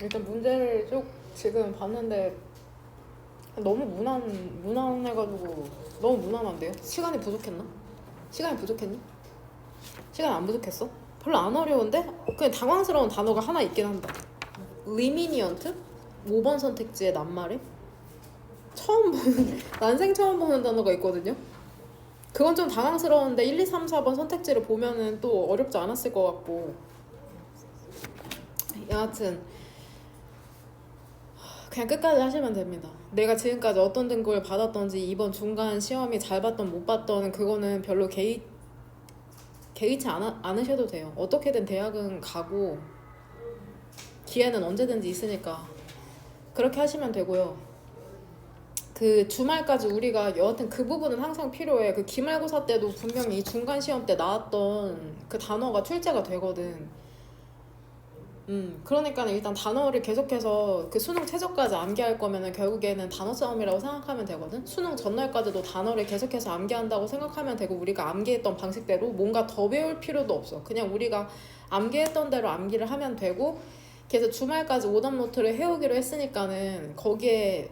일단 문제를 쭉 지금 봤는데 너무 무난해가지고 너무 무난한데요? 시간이 부족했나? 시간이 부족했니? 시간 안 부족했어? 별로 안 어려운데? 그냥 당황스러운 단어가 하나 있긴 한다. 리미니언트? 5번 선택지의 낱말에? 난생 처음 보는 단어가 있거든요? 그건 좀 당황스러운데 1, 2, 3, 4번 선택지를 보면은 또 어렵지 않았을 것 같고 여하튼 그냥 끝까지 하시면 됩니다. 내가 지금까지 어떤 등급을 받았던지 이번 중간 시험이 잘 봤던 못 봤던 그거는 별로 개의치 않으셔도 돼요. 어떻게든 대학은 가고 기회는 언제든지 있으니까 그렇게 하시면 되고요. 그 주말까지 우리가 여하튼 그 부분은 항상 필요해. 그 기말고사 때도 분명히 이 중간 시험 때 나왔던 그 단어가 출제가 되거든. 그러니까 일단 단어를 계속해서 그 수능 최저까지 암기할 거면은 결국에는 단어 싸움이라고 생각하면 되거든. 수능 전날까지도 단어를 계속해서 암기한다고 생각하면 되고 우리가 암기했던 방식대로 뭔가 더 배울 필요도 없어. 그냥 우리가 암기했던 대로 암기를 하면 되고 그래서 주말까지 오답 노트를 해오기로 했으니까는 거기에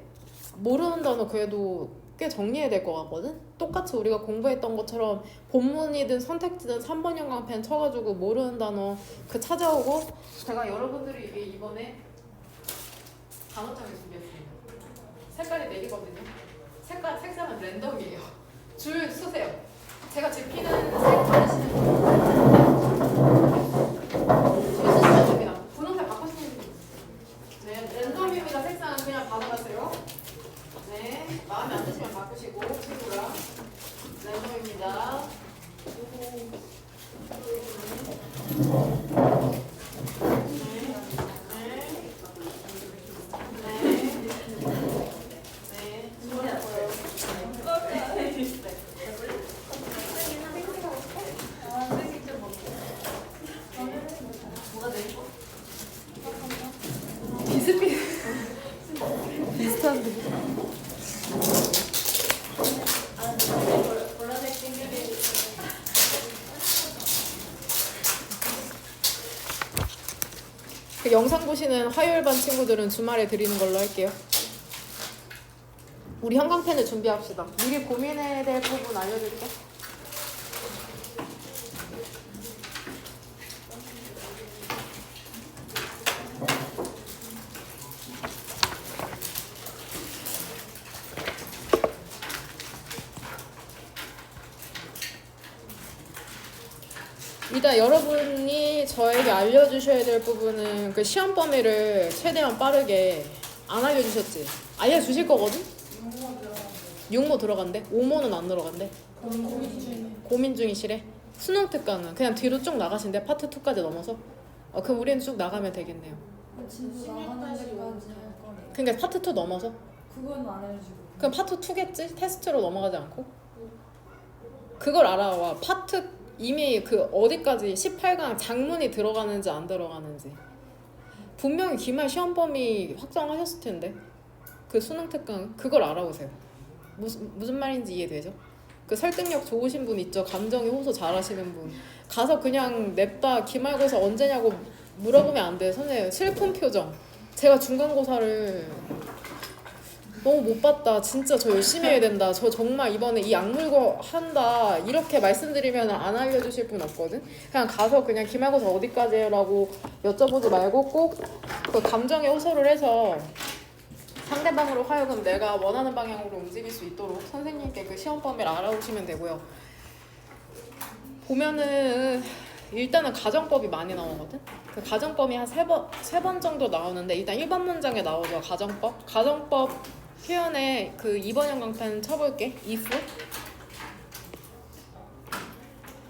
모르는 단어 그래도 꽤 정리해야 될 것 같거든? 똑같이 우리가 공부했던 것처럼 본문이든 선택지든 3번 형광펜 쳐가지고 모르는 단어 그 찾아오고 제가 여러분들이 위해 이번에 단어장을 준비했습니다. 색깔이 4개거든요. 색상은 랜덤이에요. 줄 쓰세요. 제가 집히는 색 받으시는 줄 쓰시면 됩니다. 분홍색 바꾸시면 됩니다. 네, 랜덤입니다. 색상은 그냥 받아가세요. 네, 마음에 안 드시면 바꾸시고 친구랑 랜덤입니다. 비슷한데. 그 영상 보시는 화요일반 친구들은 주말에 드리는 걸로 할게요. 우리 형광펜을 준비합시다. 미리 고민해야 될 부분 알려줄게. 일단 여러분이 저에게 알려주셔야 될 부분은 그 시험 범위를 최대한 빠르게 안 알려주셨지? 알려주실 거거든? 6모 들어간대? 5모는 안 들어간대? 고민 중이시래? 수능 특강은 그냥 뒤로 쭉 나가신대? 파트 2까지 넘어서? 그럼 우리는 쭉 나가면 되겠네요. 그러니까 파트 2 넘어서? 그건 안 알려주고. 그럼 파트 2겠지? 테스트로 넘어가지 않고? 그걸 알아와. 파트 이미 그 어디까지 18강 장문이 들어가는지 안 들어가는지 분명히 기말 시험 범위 확정하셨을 텐데 그 수능 특강 그걸 알아보세요. 무슨 말인지 이해되죠? 그 설득력 좋으신 분 있죠? 감정이 호소 잘하시는 분 가서 그냥 냅다 기말고사 언제냐고 물어보면 안 돼. 선생님 슬픈 표정. 제가 중간고사를 너무 못 봤다. 진짜 저 열심히 해야 된다. 저 정말 이번에 이 악물고 한다. 이렇게 말씀드리면 안 알려주실 분 없거든. 그냥 가서 그냥 기말고사 어디까지 해라고 여쭤보지 말고 꼭 그 감정에 호소를 해서 상대방으로 하여금 내가 원하는 방향으로 움직일 수 있도록 선생님께 그 시험 범위를 알아보시면 되고요. 보면은 일단은 가정법이 많이 나오거든. 그 가정법이 한 세 번 정도 나오는데 일단 1번 문장에 나오죠. 가정법 표현에 그 2번 형광펜 쳐볼게. if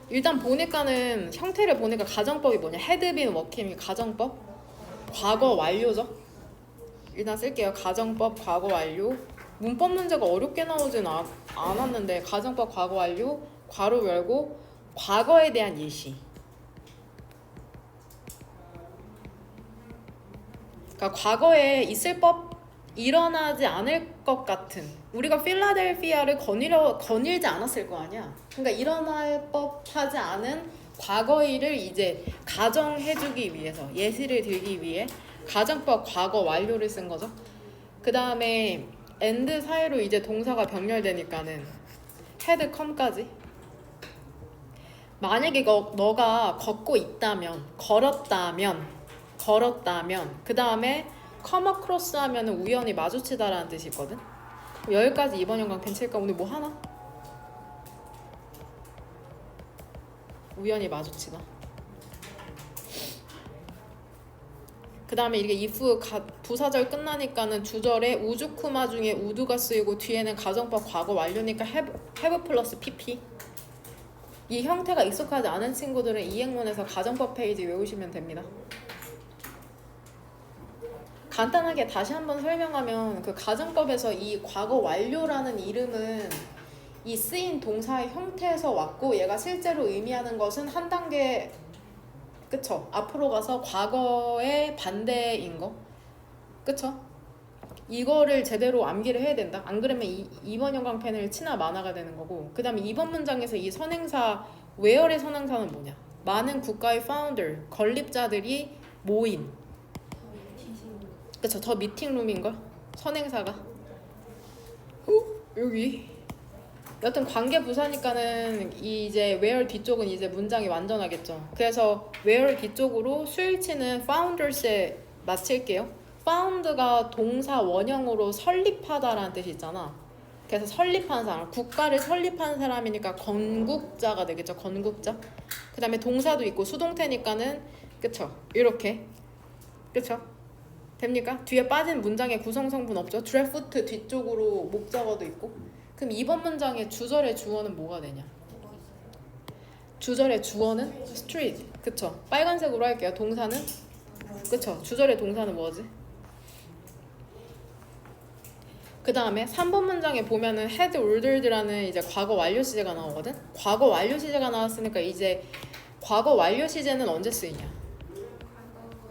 일단 보니까는 형태를 보니까 가정법이 뭐냐 had been working이 가정법 과거 완료죠. 일단 쓸게요. 가정법 과거 완료. 문법 문제가 어렵게 나오진 않았는데 가정법 과거 완료 괄호 열고 과거에 대한 예시. 그러니까 과거에 있을 법 일어나지 않을 것 같은 우리가 필라델피아를 거닐지 않았을 거 아니야. 그러니까 일어날 법하지 않은 과거 일을 이제 가정해주기 위해서 예시를 들기 위해 가정법 과거 완료를 쓴 거죠. 그 다음에 and 사이로 이제 동사가 병렬되니까는 had come까지. 만약에 너가 걷고 있다면, 걸었다면, 그 다음에 come across 하면은 우연히 마주치다라는 뜻이 있거든. 여기까지 이번 영광 펜 칠까? 오늘 뭐 하나? 우연히 마주치다. 그 다음에 이게 if 부사절 끝나니까는 주절에 우주쿠마 중에 우두가 쓰이고 뒤에는 가정법 과거 완료니까 have 플러스 pp. 이 형태가 익숙하지 않은 친구들은 이 행문에서 가정법 페이지 외우시면 됩니다. 간단하게 다시 한번 설명하면 그 가정법에서 이 과거 완료라는 이름은 이 쓰인 동사의 형태에서 왔고 얘가 실제로 의미하는 것은 한 단계 그쵸? 앞으로 가서 과거의 반대인 거 그쵸? 이거를 제대로 암기를 해야 된다. 안 그러면 2번 영광펜을 치나 마나가 되는 거고 그 다음에 2번 문장에서 이 선행사 where의 선행사는 뭐냐? 많은 국가의 founder, 건립자들이 모인 그쵸? 저 미팅룸인걸? 선행사가 여기 여튼 관계 부사니까는 이제 where 뒤쪽은 이제 문장이 완전하겠죠. 그래서 where 뒤쪽으로 수일치는 founders에 맞힐게요. found가 동사 원형으로 설립하다라는 뜻이 있잖아. 그래서 설립한 사람, 국가를 설립한 사람이니까 건국자가 되겠죠. 건국자. 그 다음에 동사도 있고 수동태니까는 그쵸? 이렇게 그쵸? 됩니까? 뒤에 빠진 문장의 구성성분 없죠? draft 뒤쪽으로 목적어도 있고 그럼 이번 문장의 주절의 주어는 뭐가 되냐? 주절의 주어는 street. 그쵸? 빨간색으로 할게요. 동사는? 그쵸? 주절의 동사는 뭐지? 그 다음에 3번 문장에 보면은 had ordered라는 이제 과거 완료 시제가 나오거든? 과거 완료 시제가 나왔으니까 이제 과거 완료 시제는 언제 쓰이냐?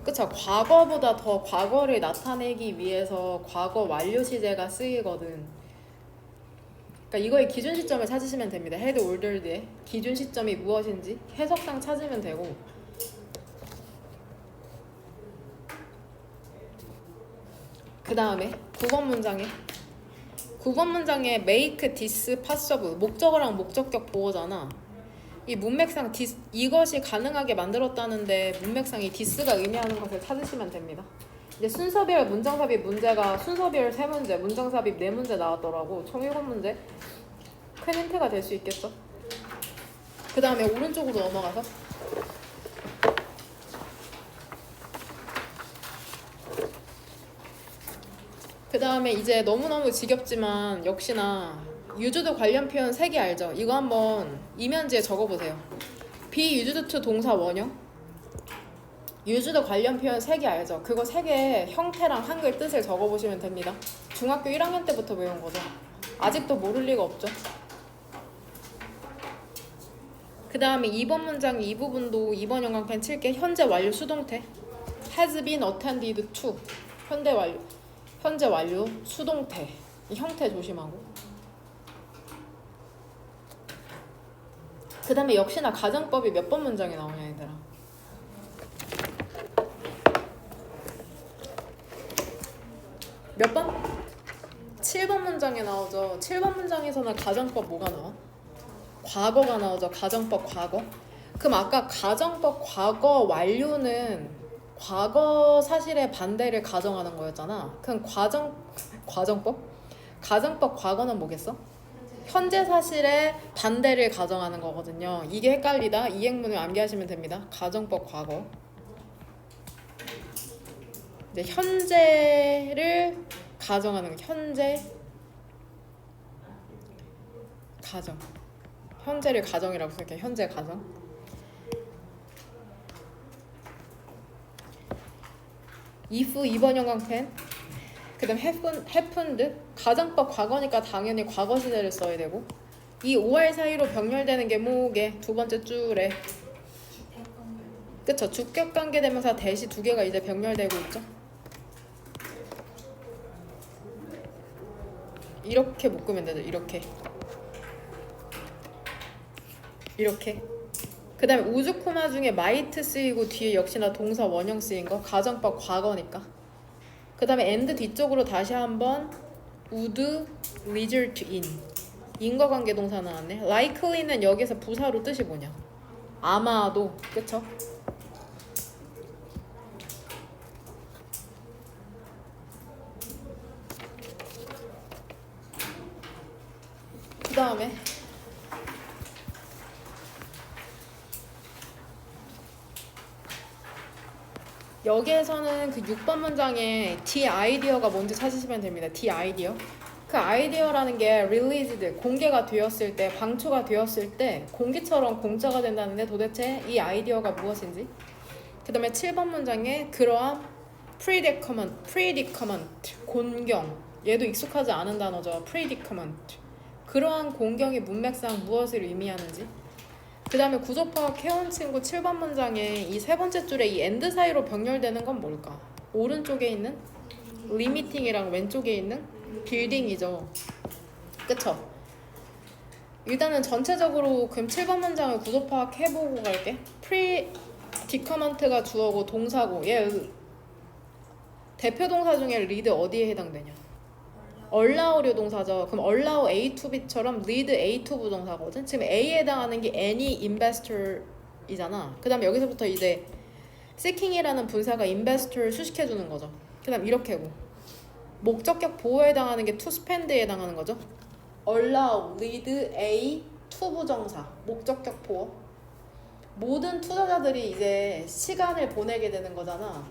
그쵸? 과거보다 더 과거를 나타내기 위해서 과거 완료 시제가 쓰이거든. 그러니까 이거의 기준 시점을 찾으시면 됩니다. had ordered의 기준 시점이 무엇인지 해석상 찾으면 되고 그 다음에 9번 문장에 make this possible 목적어랑 목적격 보어잖아. 이 문맥상 이것이 가능하게 만들었다는데 문맥상 이 this가 의미하는 것을 찾으시면 됩니다. 이제 순서별 문장삽입 문제가 순서별 3문제, 문장삽입 4문제 나왔더라고. 총 7문제. 큰 힌트가 될 수 있겠죠. 그 다음에 오른쪽으로 넘어가서 그 다음에 이제 너무너무 지겹지만 역시나 used 관련 표현 3개 알죠? 이거 한번 이면지에 적어보세요. be used to 동사 원형 used 관련 표현 3개 알죠? 그거 3개 형태랑 한글 뜻을 적어보시면 됩니다. 중학교 1학년 때부터 배운 거죠. 아직도 모를 리가 없죠. 그 다음에 2번 문장 이 부분도 2번 영광펜 칠게. 현재 완료 수동태 has been attended to 현재 완료 수동태 이 형태 조심하고 그 다음에 역시나 가정법이 몇 번 문장에 나오냐 얘들아. 몇 번? 7번 문장에 나오죠. 7번 문장에서는 가정법 뭐가 나와? 과거가 나오죠. 가정법 과거. 그럼 아까 가정법 과거 완료는 과거 사실의 반대를 가정하는 거였잖아. 그럼 가정법 과거는 뭐겠어? 현재 사실의 반대를 가정하는 거거든요. 이게 헷갈리다. 이 행문을 암기하시면 됩니다. 가정법 과거. 이제 현재를 가정하는 거. 현재 가정. 현재를 가정이라고 쓸게요. 현재 가정. if 2번 영광펜. 그 다음 happened. 가정법 과거니까 당연히 과거 시제를 써야 되고 이 5월 사이로 병렬되는 게 뭐게? 두 번째 줄에 그쵸? 주격관계 대명사 대시 2개가 이제 병렬되고 있죠. 이렇게 묶으면 되죠. 이렇게 그 다음에 우주코마 중에 might 쓰이고 뒤에 역시나 동사 원형 쓰인 거 가정법 과거니까. 그 다음에 and 뒤쪽으로 다시 한번 would result in 인과관계 동사 나왔네. likely는 여기서 부사로 뜻이 뭐냐? 아마도. 그쵸? 그 다음에 여기에서는 그 6번 문장에 the idea가 뭔지 찾으시면 됩니다. the idea. 그 아이디어라는 게 released, 공개가 되었을 때, 방출가 되었을 때 공기처럼 공짜가 된다는데 도대체 이 아이디어가 무엇인지. 그 다음에 7번 문장에 그러한 predicament, 곤경. 얘도 익숙하지 않은 단어죠. predicament. 그러한 공경이 문맥상 무엇을 의미하는지. 그 다음에 구조파악 해온 친구 7번 문장에 이 세 번째 줄에 이 and 사이로 병렬되는 건 뭘까? 오른쪽에 있는 limiting이랑 왼쪽에 있는 building이죠. 그쵸? 일단은 전체적으로 그럼 7번 문장을 구조파악 해보고 갈게. predicament가 주어고 동사고 얘 대표 동사 중에 lead 어디에 해당되냐? allow료 동사죠. 그럼 allow A to B처럼 lead A to 부동사거든. 지금 A에 해당하는 게 any investor이잖아. 그 다음에 여기서부터 이제 seeking이라는 분사가 investor를 수식해주는 거죠. 그 다음 이렇게고 목적격 보호에 해당하는 게 to spend에 해당하는 거죠. allow, lead A to 부정사 목적격 보호. 모든 투자자들이 이제 시간을 보내게 되는 거잖아.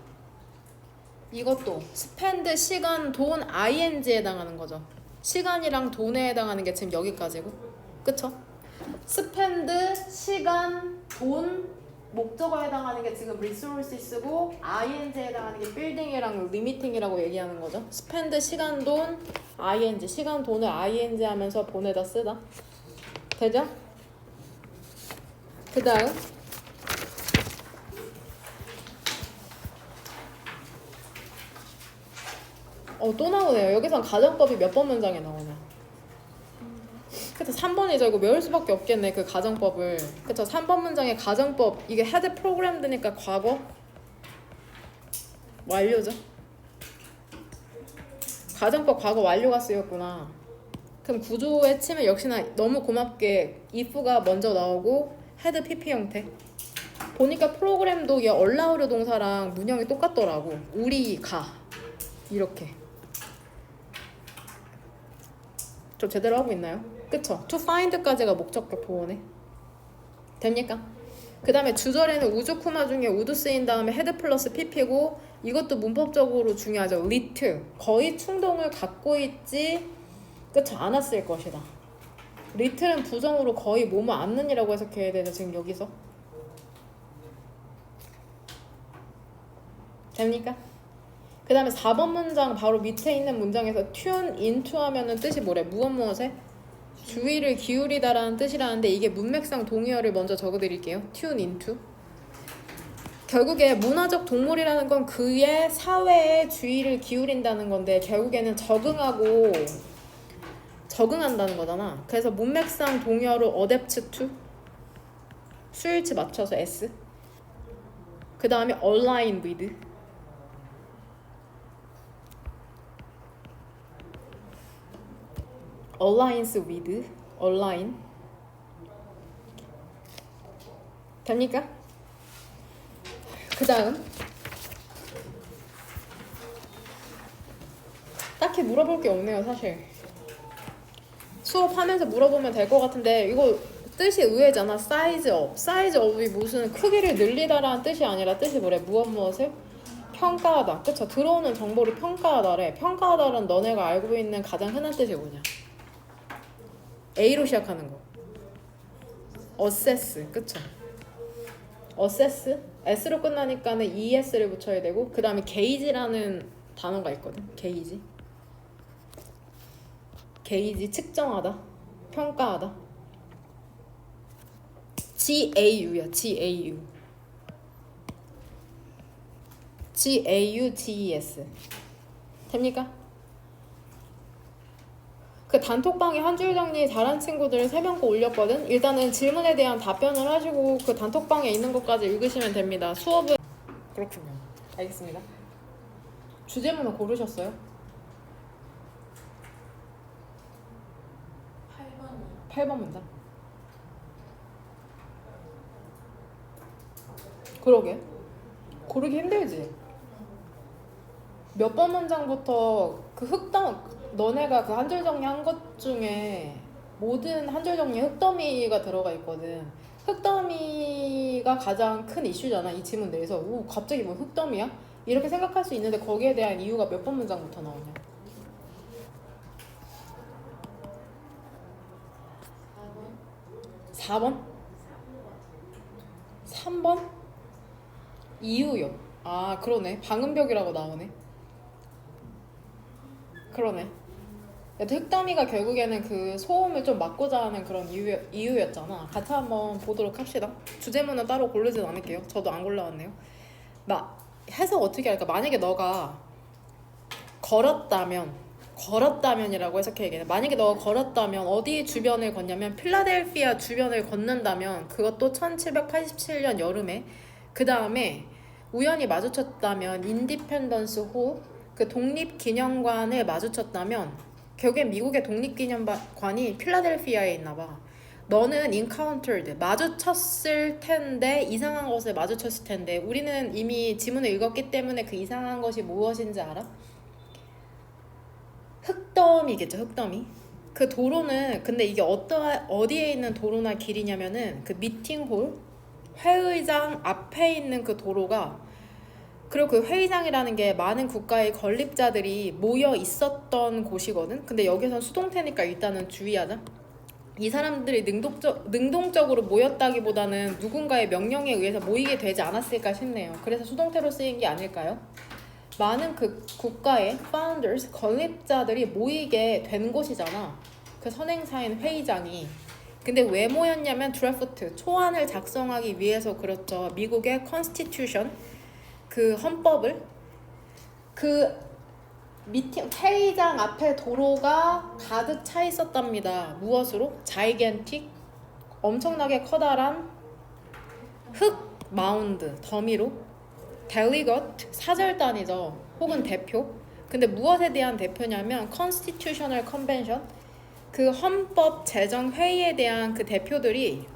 이것도 spend 시간 돈 ing에 해당하는 거죠. 시간이랑 돈에 해당하는 게 지금 여기까지고. 그쵸? spend 시간 돈 목적어에 해당하는 게 지금 resources고 ing에 해당하는 게 building이랑 limiting이라고 얘기하는 거죠. spend 시간 돈 ing 시간 돈을 ing 하면서 보내다 쓰다. 되죠? 그 다음 또 나오네요. 여기선 가정법이 몇 번 문장에 나오냐. 그쵸, 3번이죠. 이거 외울 수밖에 없겠네, 그 가정법을. 그쵸, 3번 문장의 가정법. 이게 헤드 프로그램드니까 과거 완료죠. 가정법 과거 완료가 쓰였구나. 그럼 구조에 치면 역시나 너무 고맙게 if가 먼저 나오고 헤드 pp 형태. 보니까 프로그램도 얘 allow료 동사랑 문형이 똑같더라고. 우리 가 이렇게. 좀 제대로 하고 있나요? 그쵸? to find까지가 목적격 보호네. 됩니까? 그 다음에 주절에는 우주쿠마 중에 우드 쓰인 다음에 헤드 플러스 pp고 이것도 문법적으로 중요하죠. lit 거의 충동을 갖고 있지 그쵸? 않았을 것이다. lit은 부정으로 거의 뭐뭐 않는이라고 해석해야 되죠. 지금 여기서 됩니까? 그 다음에 4번 문장 바로 밑에 있는 문장에서 tune into 하면은 뜻이 뭐래? 무엇 무엇에? 주의를 기울이다라는 뜻이라는데 이게 문맥상 동의어를 먼저 적어드릴게요. tune into. 결국에 문화적 동물이라는 건 그의 사회에 주의를 기울인다는 건데 결국에는 적응한다는 거잖아. 그래서 문맥상 동의어로 adapt to 수일치 맞춰서 S. 그 다음에 align with. alliance with, align. 됩니까? 그 다음 딱히 물어볼 게 없네요. 사실 수업하면서 물어보면 될 것 같은데 이거 뜻이 의외잖아. size up. size up이 무슨 크기를 늘리다라는 뜻이 아니라 뜻이 뭐래? 무엇을? 평가하다. 그쵸? 들어오는 정보를 평가하다래. 평가하다는 너네가 알고 있는 가장 흔한 뜻이 뭐냐? A로 시작하는 거. assess. 그쵸? assess. S로 끝나니까는 ES를 붙여야 되고 그 다음에 gauge라는 단어가 있거든. gauge. gauge 측정하다. 평가하다. GAU야. GAU. GAUGES. 됩니까? 그 단톡방에 한 줄 정리 잘한 친구들은 3명 거 올렸거든. 일단은 질문에 대한 답변을 하시고 그 단톡방에 있는 것까지 읽으시면 됩니다. 수업은 그렇군요. 알겠습니다. 주제문은 고르셨어요? 8번 문장. 그러게. 고르기 힘들지? 몇 번 문장부터 그 너네가 그 한 줄 정리한 것 중에 모든 한 줄 정리에 흙더미가 들어가 있거든. 흙더미가 가장 큰 이슈잖아. 이 지문 내에서. 오, 갑자기 뭐 흙더미야? 이렇게 생각할 수 있는데 거기에 대한 이유가 몇 번 문장부터 나오냐? 4번? 3번? 이유요. 아, 그러네. 방음벽이라고 나오네. 그러네. 흙더미가 결국에는 그 소음을 좀 막고자 하는 그런 이유였잖아. 같이 한번 보도록 합시다. 주제문은 따로 고르진 않을게요. 저도 안 골라왔네요. 해석 어떻게 할까? 만약에 너가 걸었다면이라고 해석해 얘기해. 만약에 너가 걸었다면 어디 주변을 걷냐면 필라델피아 주변을 걷는다면 그것도 1787년 여름에 그 다음에 우연히 마주쳤다면 인디펜던스 호 그 독립기념관을 마주쳤다면 결국엔 미국의 독립기념관이 필라델피아에 있나봐. 너는 encountered 마주쳤을 텐데 이상한 것을 마주쳤을 텐데 우리는 이미 지문을 읽었기 때문에 그 이상한 것이 무엇인지 알아? 흙더미겠죠. 흙더미. 그 도로는 근데 이게 어디에 있는 도로나 길이냐면은 그 미팅홀 회의장 앞에 있는 그 도로가 그리고 그 회의장이라는 게 많은 국가의 건립자들이 모여 있었던 곳이거든. 근데 여기선 수동태니까 일단은 주의하자. 이 사람들이 능동적으로 모였다기보다는 누군가의 명령에 의해서 모이게 되지 않았을까 싶네요. 그래서 수동태로 쓰인 게 아닐까요? 많은 그 국가의 founders, 건립자들이 모이게 된 곳이잖아. 그 선행사인 회의장이. 근데 왜 모였냐면 드래프트, 초안을 작성하기 위해서 그렇죠. 미국의 constitution, 그 헌법을 그 회의장 앞에 도로가 가득 차 있었답니다. 무엇으로? 자이겐틱, 엄청나게 커다란 흙 마운드, 더미로 델리거트, 사절단이죠. 혹은 대표. 근데 무엇에 대한 대표냐면 Constitutional Convention, 그 헌법 제정 회의에 대한 그 대표들이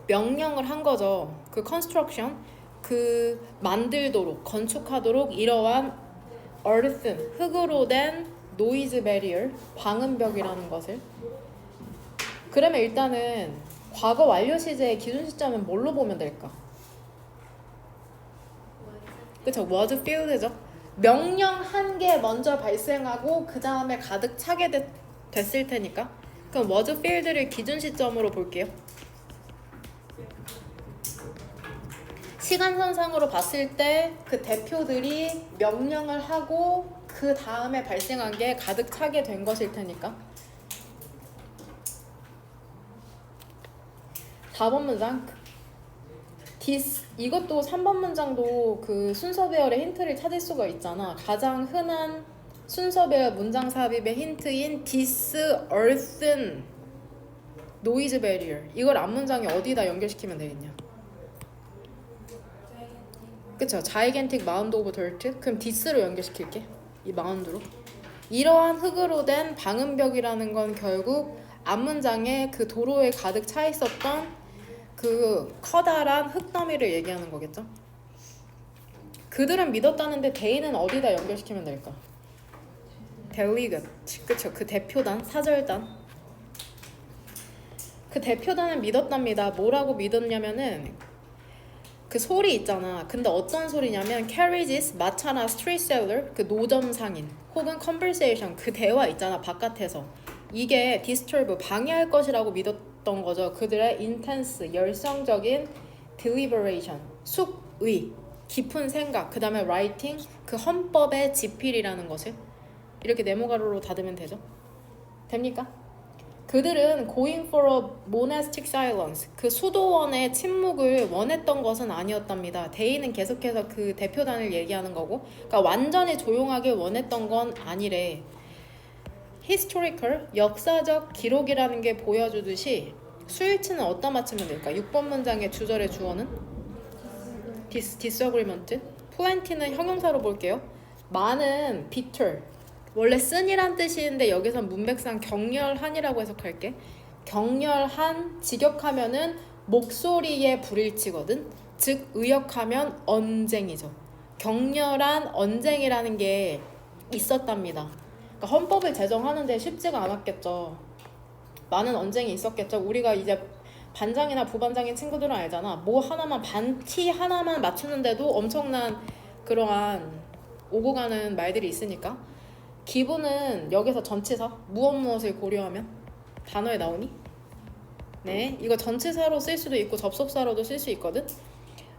명령을 한 거죠. 그 construction, 그 만들도록, 건축하도록 이러한 earthen, 흙으로 된 noise barrier, 방음벽이라는 것을. 그러면 일단은 과거 완료 시제의 기준 시점은 뭘로 보면 될까? 그쵸, was filled죠. 명령한 게 먼저 발생하고 그 다음에 가득 차게 됐을 테니까. 그럼 was filled를 기준 시점으로 볼게요. 시간선상으로 봤을 때 그 대표들이 명령을 하고 그 다음에 발생한 게 가득 차게 된 것일 테니까. 4번 문장. 이것도 3번 문장도 그 순서 배열의 힌트를 찾을 수가 있잖아. 가장 흔한 순서 배열 문장 삽입의 힌트인 this earthen noise barrier. 이걸 앞문장에 어디다 연결시키면 되겠냐? 그쵸? 자이겐틱 마운드 오브 덜트. 그럼 this로 연결시킬게. 이 마운드로. 이러한 흙으로 된 방음벽이라는 건 결국 앞문장에 그 도로에 가득 차 있었던 그 커다란 흙더미를 얘기하는 거겠죠? 그들은 믿었다는데 대의는 어디다 연결시키면 될까? 델리거트. 그쵸? 그 대표단, 사절단. 그 대표단은 믿었답니다. 뭐라고 믿었냐면은 그 소리 있잖아. 근데 어떤 소리냐면 carriages, 마차나 street seller, 그 노점 상인 혹은 conversation, 그 대화 있잖아. 바깥에서. 이게 disturb, 방해할 것이라고 믿었던 거죠. 그들의 intense, 열성적인 deliberation, 숙의, 깊은 생각, 그 다음에 writing, 그 헌법의 지필이라는 것을 이렇게 네모가로로 닫으면 되죠. 됩니까? 그들은 going for a monastic silence, 그 수도원의 침묵을 원했던 것은 아니었답니다. 대의는 계속해서 그 대표단을 얘기하는 거고, 그러니까 완전히 조용하게 원했던 건 아니래. historical, 역사적 기록이라는 게 보여주듯이 수일치는 어디다 맞추면 될까? 6번 문장의 주절의 주어는 disagreement. plenty는 형용사로 볼게요. 많은 bitter. 원래 쓴이란 뜻인데 여기선 문맥상 격렬한이라고 해석할게. 격렬한, 직역하면은 목소리의 불일치거든. 즉 의역하면 언쟁이죠. 격렬한 언쟁이라는 게 있었답니다. 그러니까 헌법을 제정하는데 쉽지가 않았겠죠. 많은 언쟁이 있었겠죠. 우리가 이제 반장이나 부반장인 친구들은 알잖아. 뭐 하나만 반티 하나만 맞추는데도 엄청난 그러한 오고 가는 말들이 있으니까. 기본은 여기서 전치사 무엇을 고려하면 단어에 나오니? 네, 이거 전치사로 쓸 수도 있고 접속사로도 쓸 수 있거든.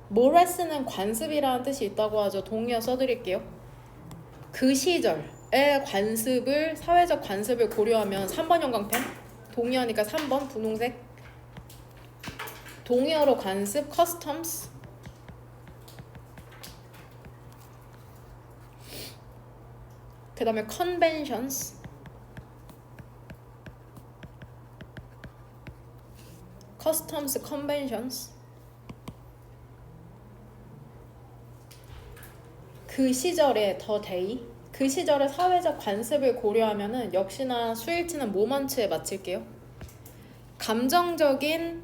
뭐래 쓰는 관습이라는 뜻이 있다고 하죠. 동의어 써드릴게요. 그 시절의 관습을, 사회적 관습을 고려하면 3번 형광펜. 동의어니까 3번 분홍색. 동의어로 관습 customs. 그 다음에 conventions. customs, conventions. 그 시절의 the day. 그 시절의 사회적 관습을 고려하면은 역시나 수일치는 모먼트에 맞출게요. 감정적인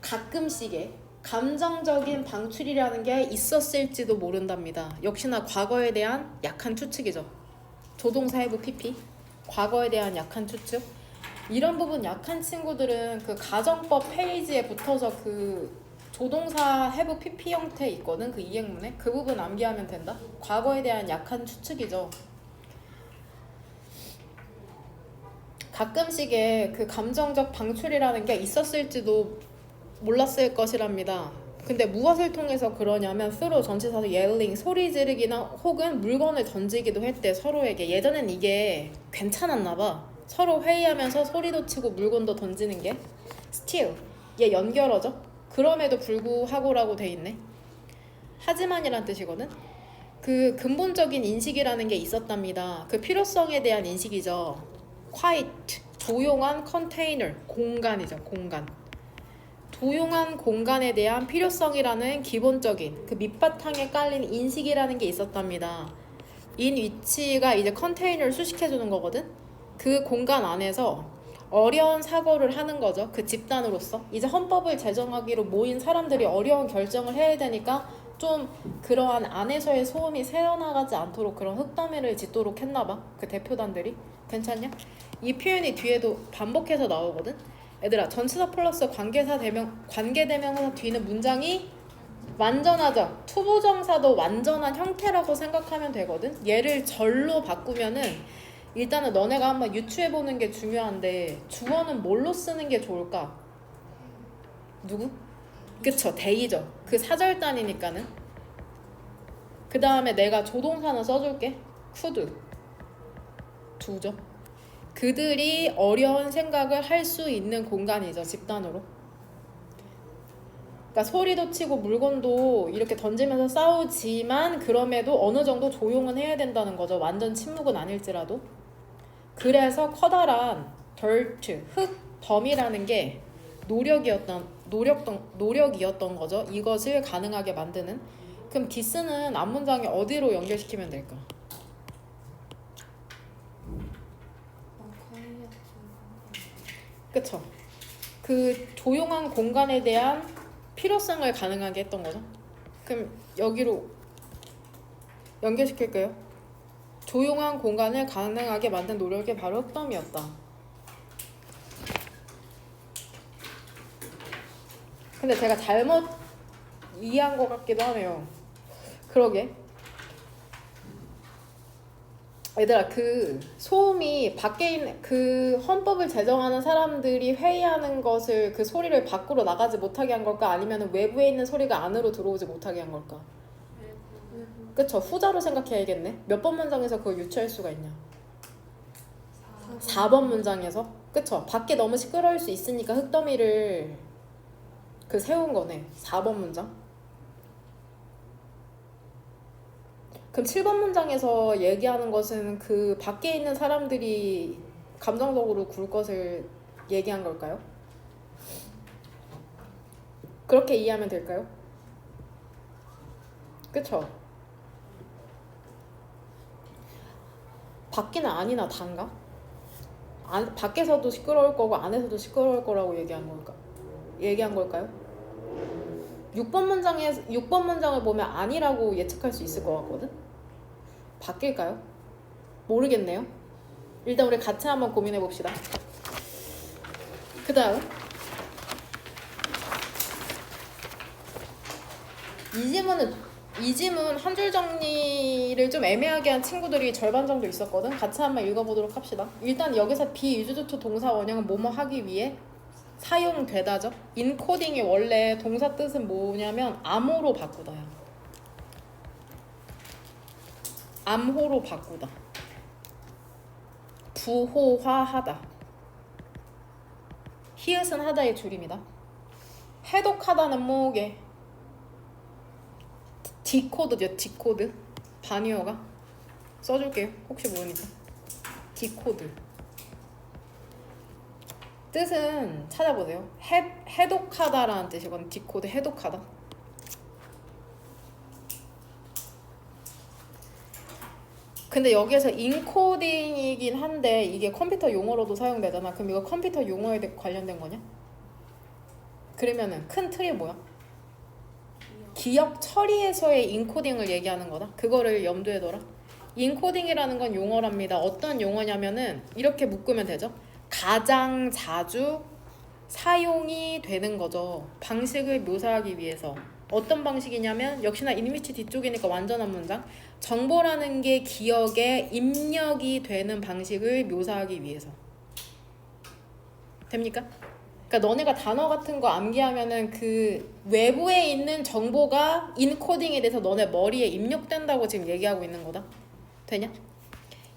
가끔씩의 감정적인 방출이라는 게 있었을지도 모른답니다. 역시나 과거에 대한 약한 추측이죠. 조동사 해부 PP. 과거에 대한 약한 추측. 이런 부분 약한 친구들은 그 가정법 페이지에 붙어서 그 조동사 해부 PP 형태 있거든. 그 이행문에. 그 부분 암기하면 된다. 과거에 대한 약한 추측이죠. 가끔씩의 그 감정적 방출이라는 게 있었을지도 몰랐을 것이랍니다. 근데 무엇을 통해서 그러냐면 through 전치사도 yelling, 소리 지르기나 혹은 물건을 던지기도 했대. 서로에게. 예전엔 이게 괜찮았나 봐. 서로 회의하면서 소리도 치고 물건도 던지는 게. still, 얘 연결어죠. 그럼에도 불구하고라고 돼 있네. 하지만이란 뜻이거든. 그 근본적인 인식이라는 게 있었답니다. 그 필요성에 대한 인식이죠. quiet, 조용한 컨테이너, 공간이죠. 공간. 조용한 공간에 대한 필요성이라는 기본적인 그 밑바탕에 깔린 인식이라는 게 있었답니다. 인 위치가 이제 컨테이너를 수식해주는 거거든. 그 공간 안에서 어려운 사고를 하는 거죠. 그 집단으로서. 이제 헌법을 제정하기로 모인 사람들이 어려운 결정을 해야 되니까 좀 그러한 안에서의 소음이 새어나가지 않도록 그런 흙더미를 짓도록 했나봐. 그 대표단들이. 괜찮냐? 이 표현이 뒤에도 반복해서 나오거든. 얘들아, 전치사 플러스 관계대명사 뒤는 문장이 완전하죠. 투부정사도 완전한 형태라고 생각하면 되거든. 얘를 절로 바꾸면은 일단은 너네가 한번 유추해보는 게 중요한데 주어는 뭘로 쓰는 게 좋을까? 누구? 그쵸, 데이죠. 그 사절단이니까는. 그 다음에 내가 조동사는 써줄게. could. 두죠. 그들이 어려운 생각을 할 수 있는 공간이죠. 집단으로. 그러니까 소리도 치고 물건도 이렇게 던지면서 싸우지만 그럼에도 어느 정도 조용은 해야 된다는 거죠. 완전 침묵은 아닐지라도. 그래서 커다란 dirt, 흙, 덤이라는 게 노력이었던 거죠. 이것을 가능하게 만드는. 그럼 this는 앞문장에 어디로 연결시키면 될까? 그쵸? 그 조용한 공간에 대한 필요성을 가능하게 했던 거죠. 그럼 여기로 연결시킬게요. 조용한 공간을 가능하게 만든 노력이 바로 흑덤이었다. 근데 제가 잘못 이해한 것 같기도 하네요. 그러게. 얘들아, 그 소음이 밖에 있는 그 헌법을 제정하는 사람들이 회의하는 것을 그 소리를 밖으로 나가지 못하게 한 걸까? 아니면 외부에 있는 소리가 안으로 들어오지 못하게 한 걸까? 그쵸? 후자로 생각해야겠네. 몇 번 문장에서 그걸 유추할 수가 있냐? 4번 문장에서. 그쵸? 밖에 너무 시끄러울 수 있으니까 흙더미를 세운 거네. 4번 문장. 그럼 7번 문장에서 얘기하는 것은 그 밖에 있는 사람들이 감정적으로 굴 것을 얘기한 걸까요? 그렇게 이해하면 될까요? 그쵸? 밖이나 안이나 단가? 밖에서도 시끄러울 거고 안에서도 시끄러울 거라고 얘기한 걸까요? 6번 문장을 보면 아니라고 예측할 수 있을 것 같거든? 바뀔까요? 모르겠네요. 일단 우리 같이 한번 고민해 봅시다. 그 다음 이 지문 한 줄 정리를 좀 애매하게 한 친구들이 절반 정도 있었거든. 같이 한번 읽어보도록 합시다. 일단 여기서 비유주투 동사 원형은 뭐뭐 하기 위해 사용되다죠. 인코딩이 원래 동사 뜻은 뭐냐면 암호로 바꾸다야. 암호로 바꾸다. 부호화하다. 히읗은 하다의 줄임이다. 해독하다는 뭐게? 디코드죠. 디코드. 바니어가 써줄게요. 혹시 모르니까. 디코드. 뜻은 찾아보세요. 해독하다라는 뜻이거든. 디코드 해독하다. 근데 여기에서 인코딩이긴 한데 이게 컴퓨터 용어로도 사용되잖아. 그럼 이거 컴퓨터 용어에 관련된 거냐? 그러면은 큰 틀이 뭐야? 기억 처리에서의 인코딩을 얘기하는 거다. 그거를 염두에 둬라. 인코딩이라는 건 용어랍니다. 어떤 용어냐면은 이렇게 묶으면 되죠. 가장 자주 사용이 되는 거죠. 방식을 묘사하기 위해서. 어떤 방식이냐면 역시나 인위치 뒤쪽이니까 완전한 문장. 정보라는 게 기억에 입력이 되는 방식을 묘사하기 위해서. 됩니까? 그러니까 너네가 단어 같은 거 암기하면은 그 외부에 있는 정보가 인코딩이 돼서 너네 머리에 입력된다고 지금 얘기하고 있는 거다. 되냐?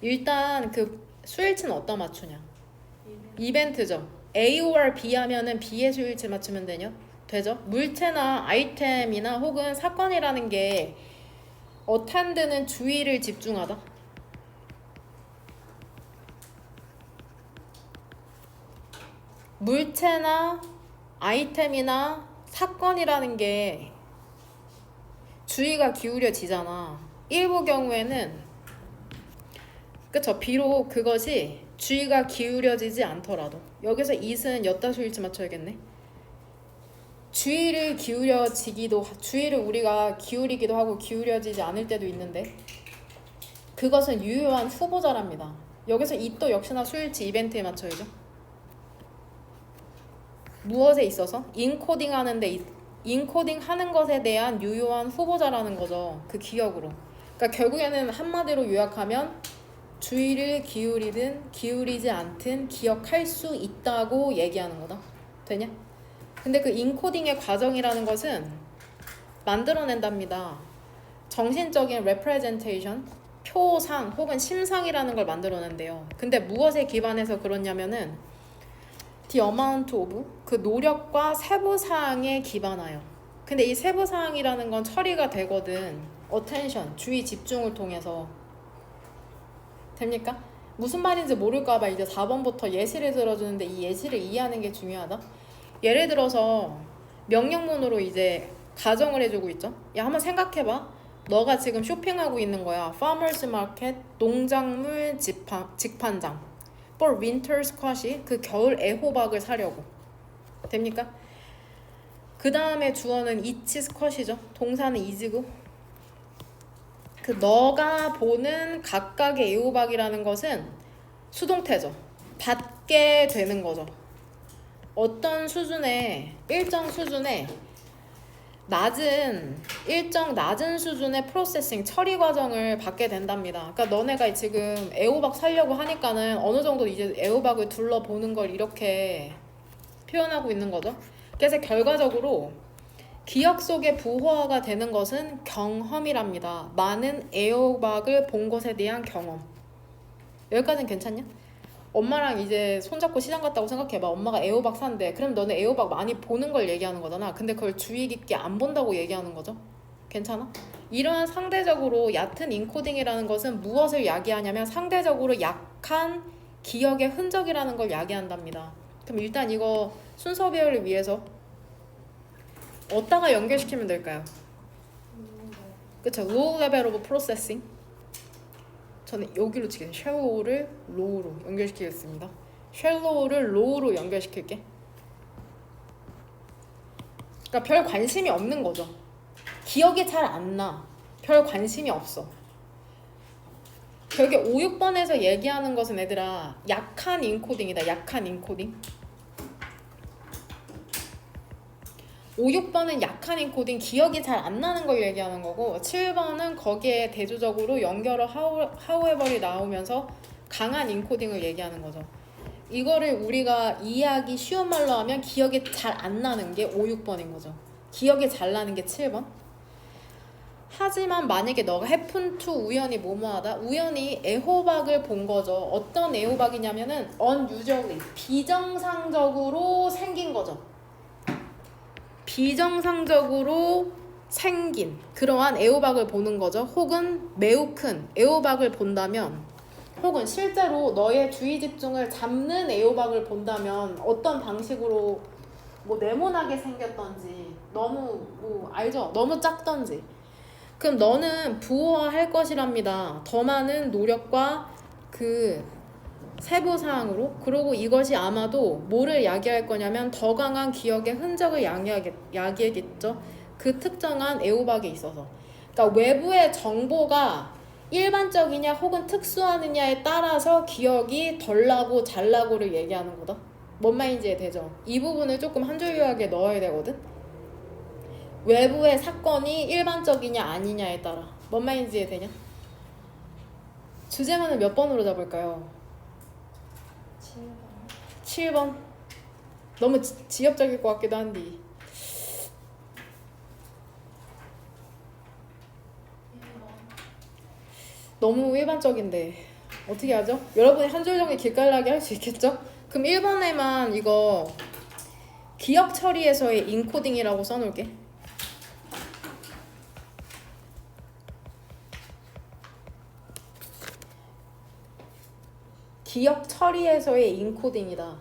일단 그 수일치는 어디다 맞추냐? 이벤트죠. A/O/R B 하면은 B의 수일치 맞추면 되죠? 물체나 아이템이나 혹은 사건이라는 게 어탄드는 주의를 집중하다. 물체나 아이템이나 사건이라는 게 주의가 기울여지잖아. 일부 경우에는 그쵸. 비록 그것이 주의가 기울여지지 않더라도 여기서 it은 엿다 수일치 맞춰야겠네. 주의를 우리가 기울이기도 하고 기울여지지 않을 때도 있는데 그것은 유효한 후보자랍니다. 여기서 it도 역시나 수일치 이벤트에 맞춰야죠. 무엇에 있어서? 인코딩 하는 것에 대한 유효한 후보자라는 거죠. 그 기억으로. 그러니까 결국에는 한마디로 요약하면 주의를 기울이든 기울이지 않든 기억할 수 있다고 얘기하는 거다. 되냐? 근데 그 인코딩의 과정이라는 것은 만들어낸답니다. 정신적인 representation, 표상 혹은 심상이라는 걸 만들어낸대요. 근데 무엇에 기반해서 그러냐면은 the amount of 그 노력과 세부사항에 기반하여. 근데 이 세부사항이라는 건 처리가 되거든. attention, 주의 집중을 통해서. 됩니까? 무슨 말인지 모를까봐 이제 4번부터 예시를 들어주는데 이 예시를 이해하는 게 중요하다. 예를 들어서 명령문으로 이제 가정을 해주고 있죠. 야, 한번 생각해봐. 너가 지금 쇼핑하고 있는 거야. Farmers Market, 농작물 직판장. For winter squash, 그 겨울 애호박을 사려고. 됩니까? 그 다음에 주어는 each squash이죠. 동사는 is고. 그 너가 보는 각각의 애호박이라는 것은 수동태죠. 받게 되는 거죠. 어떤 수준의 일정 수준의 일정 낮은 수준의 프로세싱 처리 과정을 받게 된답니다. 그러니까 너네가 지금 애호박 사려고 하니까는 어느 정도 이제 애호박을 둘러보는 걸 이렇게 표현하고 있는 거죠. 그래서 결과적으로 기억 속에 부호화가 되는 것은 경험이랍니다. 많은 애호박을 본 것에 대한 경험. 여기까지는 괜찮냐? 엄마랑 이제 손잡고 시장 갔다고 생각해봐. 엄마가 애호박 산대. 그럼 너는 애호박 많이 보는 걸 얘기하는 거잖아. 근데 그걸 주의 깊게 안 본다고 얘기하는 거죠. 괜찮아? 이러한 상대적으로 얕은 인코딩이라는 것은 무엇을 야기하냐면 상대적으로 약한 기억의 흔적이라는 걸 야기한답니다. 그럼 일단 이거 순서 배열을 위해서 어디다가 연결시키면 될까요? 그쵸? low level of processing. 저는 여기로 지금 shallow를 low로 연결시키겠습니다. shallow를 low로 연결시킬게. 그러니까 별 관심이 없는 거죠. 기억이 잘 안 나. 별 관심이 없어. 결국에 5, 6번에서 얘기하는 것은 얘들아 약한 인코딩이다. 약한 인코딩. 5, 6번은 약한 인코딩, 기억이 잘 안 나는 걸 얘기하는 거고 7번은 거기에 대조적으로 연결어 however이 나오면서 강한 인코딩을 얘기하는 거죠. 이거를 우리가 이해하기 쉬운 말로 하면 기억이 잘 안 나는 게 5, 6번인 거죠. 기억이 잘 나는 게 7번. 하지만 만약에 너가 happen to 우연히 뭐뭐하다, 우연히 애호박을 본 거죠. 어떤 애호박이냐면은 unusually, 비정상적으로 생긴 거죠. 비정상적으로 생긴 그러한 애호박을 보는 거죠. 혹은 매우 큰 애호박을 본다면, 혹은 실제로 너의 주의 집중을 잡는 애호박을 본다면 어떤 방식으로 뭐 네모나게 생겼던지, 너무 뭐 알죠? 너무 작던지, 그럼 너는 부호화할 것이랍니다. 더 많은 노력과 그 세부사항으로. 그리고 이것이 아마도 뭐를 야기할 거냐면 더 강한 기억의 흔적을 야기하겠죠. 그 특정한 애호박에 있어서. 그러니까 외부의 정보가 일반적이냐 혹은 특수하느냐에 따라서 기억이 덜 나고 잘 나고를 얘기하는 거다. 뭔 말인지 이해되죠? 이 부분을 조금 한 줄 요약에 넣어야 되거든. 외부의 사건이 일반적이냐 아니냐에 따라. 뭔 말인지 이해되냐? 주제문을 몇 번으로 잡을까요? 7번. 너무 지엽적일 것 같기도 한데. 너무 일반적인데 어떻게 하죠? 여러분이 한 줄 정도 길깔나게 할 수 있겠죠? 그럼 1번에만 이거 기억 처리에서의 인코딩이라고 써놓을게. 기억 처리에서의 인코딩이다.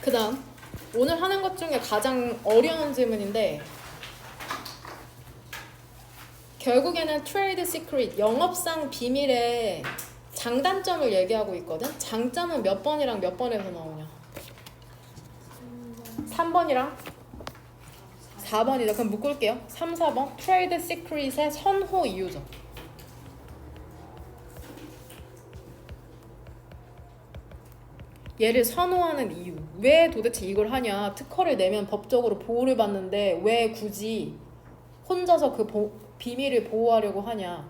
그 다음 오늘 하는 것 중에 가장 어려운 질문인데, 결국에는 트레이드 시크릿, 영업상 비밀의 장단점을 얘기하고 있거든. 장점은 몇 번이랑 몇 번에서 나오냐? 3번이랑 4번이다. 그럼 묶을게요. 3, 4번. 트레이드 시크릿의 선호 이유죠. 얘를 선호하는 이유. 왜 도대체 이걸 하냐? 특허를 내면 법적으로 보호를 받는데 왜 굳이 혼자서 그 비밀을 보호하려고 하냐?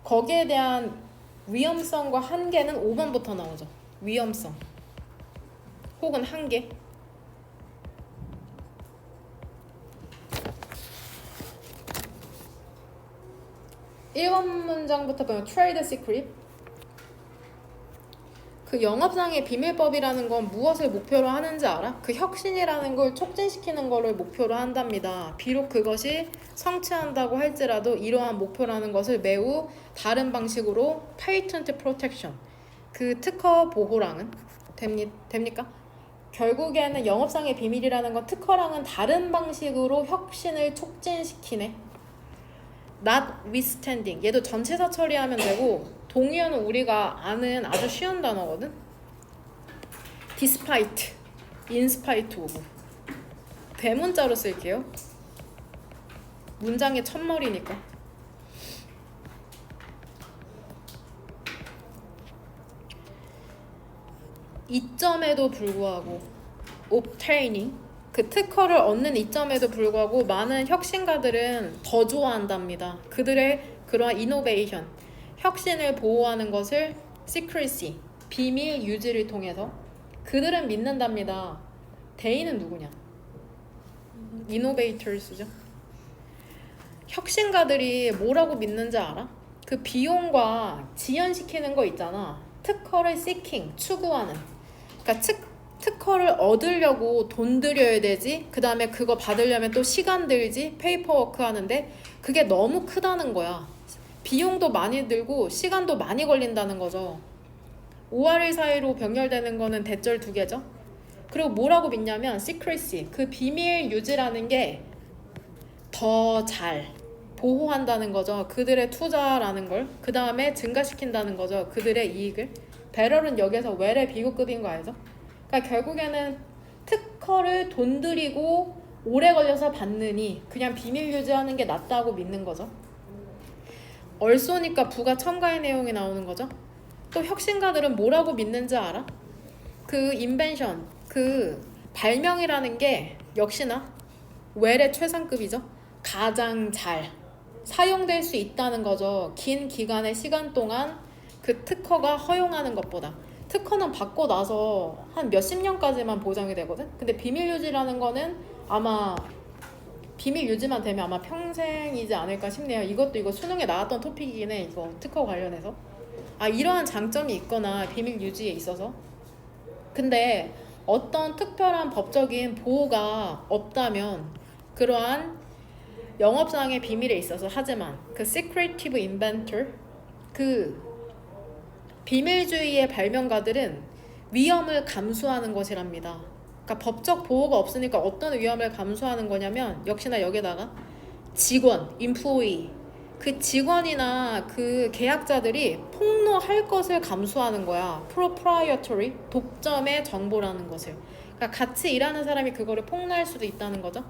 거기에 대한 위험성과 한계는 5번부터 나오죠. 위험성 혹은 한계. 1번 문장부터 보면 트레이드 시크릿. 그 영업상의 비밀법이라는 건 무엇을 목표로 하는지 알아? 그 혁신이라는 걸 촉진시키는 거를 목표로 한답니다. 비록 그것이 성취한다고 할지라도 이러한 목표라는 것을 매우 다른 방식으로 페이턴트 프로텍션, 그 특허 보호랑은 됩니까? 결국에는 영업상의 비밀이라는 건 특허랑은 다른 방식으로 혁신을 촉진시키네. notwithstanding, 얘도 전치사 처리하면 되고, 동의어는 우리가 아는 아주 쉬운 단어거든. despite, in spite of. 대문자로 쓸게요. 문장의 첫머리니까. 이점에도 불구하고 obtaining, 그 특허를 얻는 이점에도 불구하고 많은 혁신가들은 더 좋아한답니다. 그들의 그러한 이노베이션, 혁신을 보호하는 것을 secrecy, 비밀 유지를 통해서 그들은 믿는답니다. 대의는 누구냐? 이노베이터스죠. 혁신가들이 뭐라고 믿는지 알아? 그 비용과 지연시키는 거 있잖아. 특허를 seeking, 추구하는. 그러니까 특허를 얻으려고 돈 들여야 되지. 그 다음에 그거 받으려면 또 시간 들지. 페이퍼워크 하는데 그게 너무 크다는 거야. 비용도 많이 들고 시간도 많이 걸린다는 거죠. 5할 사이로 병렬되는 거는 대절 2개죠. 그리고 뭐라고 믿냐면 secrecy, 그 비밀 유지라는 게 더 잘 보호한다는 거죠. 그들의 투자라는 걸. 그 다음에 증가시킨다는 거죠. 그들의 이익을. 배럴은 여기서 웰의 비교급인 거 알죠? 그러니까 결국에는 특허를 돈 들이고 오래 걸려서 받느니 그냥 비밀 유지하는 게 낫다고 믿는 거죠. 얼쏘니까 부가 첨가의 내용이 나오는 거죠. 또 혁신가들은 뭐라고 믿는지 알아? 그 인벤션, 그 발명이라는 게 역시나 웰의 최상급이죠. 가장 잘 사용될 수 있다는 거죠. 긴 기간의 시간 동안 그 특허가 허용하는 것보다. 특허는 받고 나서 한 몇십 년까지만 보장이 되거든. 근데 비밀 유지라는 거는 아마 비밀 유지만 되면 아마 평생이지 않을까 싶네요. 이거 수능에 나왔던 토픽이긴 해. 이거 특허 관련해서. 이러한 장점이 있거나 비밀 유지에 있어서. 근데 어떤 특별한 법적인 보호가 없다면 그러한 영업상의 비밀에 있어서 하지만 그 secretive inventor, 그 비밀주의의 발명가들은 위험을 감수하는 것이랍니다. 그러니까 법적 보호가 없으니까 어떤 위험을 감수하는 거냐면 역시나 여기다가 직원, employee, 그 직원이나 그 계약자들이 폭로할 것을 감수하는 거야. proprietary, 독점의 정보라는 것을. 그러니까 같이 일하는 사람이 그거를 폭로할 수도 있다는 거죠.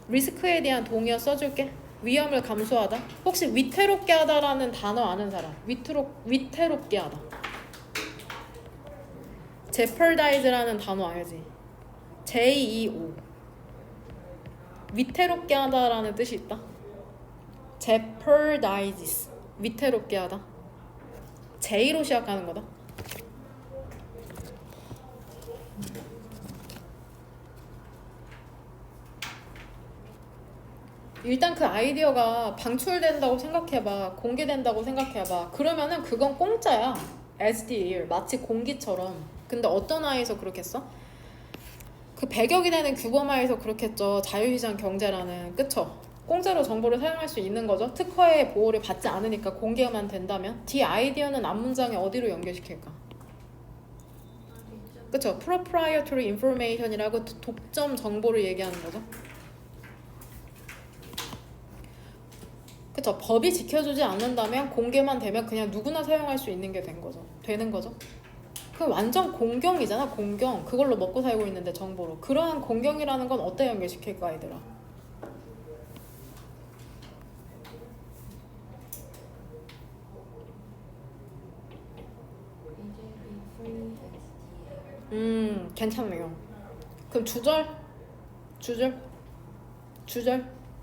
리스크에 대한 동의어 써줄게. 위험을 감수하다. 혹시 위태롭게 하다라는 단어 아는 사람? 위태롭게 하다. jeopardize라는 단어 알지? JEO. 위태롭게 하다라는 뜻이 있다. jeopardizes. 위태롭게 하다. J로 시작하는 거다. 일단 그 아이디어가 방출된다고 생각해봐. 공개된다고 생각해봐. 그러면은 그건 공짜야. as the air. 마치 공기처럼. 근데 어떤 아이에서 그렇겠어? 그 100억이 되는 규범하에서 그렇겠죠. 자유시장 경제라는. 그쵸? 공짜로 정보를 사용할 수 있는 거죠. 특허의 보호를 받지 않으니까 공개만 된다면. the 아이디어는 앞문장에 어디로 연결시킬까? 그쵸? proprietary information이라고 독점 정보를 얘기하는 거죠. 그쵸? 법이 지켜주지 않는다면 공개만 되면 그냥 누구나 사용할 수 있는 게 되는 거죠. 그 완전 공경이잖아. 공경. 그걸로 먹고 살고 있는데 정보로. 그러한 공경이라는 건 어디에 연결시킬까 얘들아? 괜찮네요. 그럼 주절.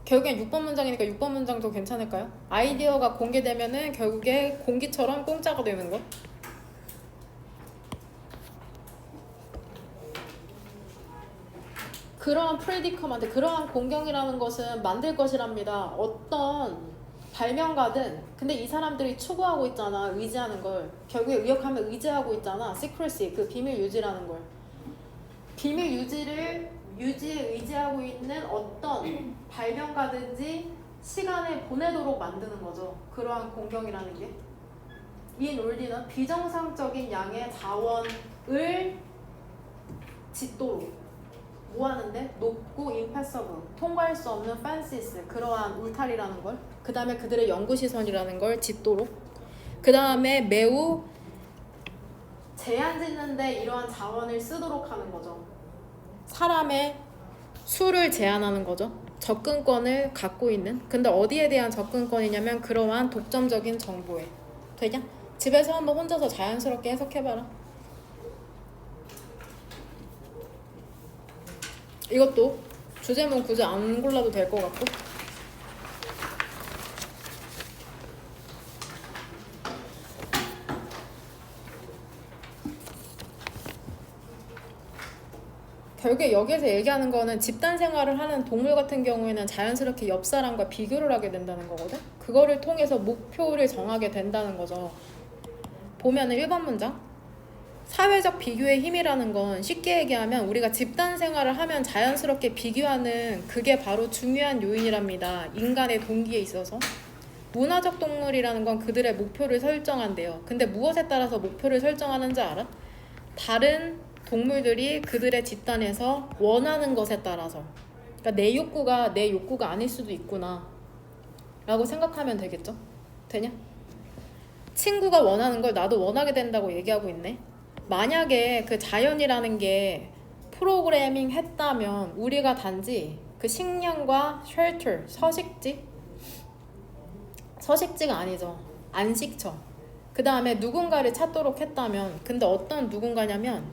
결국엔 6번 문장이니까 6번 문장도 괜찮을까요? 아이디어가 공개되면은 결국에 공기처럼 공짜가 되는 거. 그러한 프레디커먼트, 그러한 공경이라는 것은 만들 것이랍니다. 어떤 발명가든. 근데 이 사람들이 추구하고 있잖아. 의지하는 걸. 결국에 의역하면 의지하고 있잖아. secrecy, 그 비밀 유지라는 걸. 비밀 유지에 의지하고 있는 어떤 발명가든지 시간을 보내도록 만드는 거죠. 그러한 공경이라는 게. 이 논리는 비정상적인 양의 자원을 짓도록 뭐 하는데? 높고 impassable, 통과할 수 없는 fences, 그러한 울타리라는 걸. 그 다음에 그들의 연구시선이라는 걸 짓도록. 그 다음에 매우 제한 짓는데 이러한 자원을 쓰도록 하는 거죠. 사람의 수를 제한하는 거죠. 접근권을 갖고 있는. 근데 어디에 대한 접근권이냐면 그러한 독점적인 정보에. 되냐? 집에서 한번 혼자서 자연스럽게 해석해봐라. 이것도 주제문 굳이 안 골라도 될 것 같고. 결국에 여기에서 얘기하는 거는 집단 생활을 하는 동물 같은 경우에는 자연스럽게 옆 사람과 비교를 하게 된다는 거거든. 그거를 통해서 목표를 정하게 된다는 거죠. 보면은 1번 문장. 사회적 비교의 힘이라는 건 쉽게 얘기하면 우리가 집단 생활을 하면 자연스럽게 비교하는 그게 바로 중요한 요인이랍니다. 인간의 동기에 있어서. 문화적 동물이라는 건 그들의 목표를 설정한대요. 근데 무엇에 따라서 목표를 설정하는지 알아? 다른 동물들이 그들의 집단에서 원하는 것에 따라서. 그러니까 내 욕구가 내 욕구가 아닐 수도 있구나 라고 생각하면 되겠죠? 되냐? 친구가 원하는 걸 나도 원하게 된다고 얘기하고 있네. 만약에 그 자연이라는 게 프로그래밍 했다면 우리가 단지 그 식량과 쉘터, 서식지가 아니죠. 안식처. 그 다음에 누군가를 찾도록 했다면, 근데 어떤 누군가냐면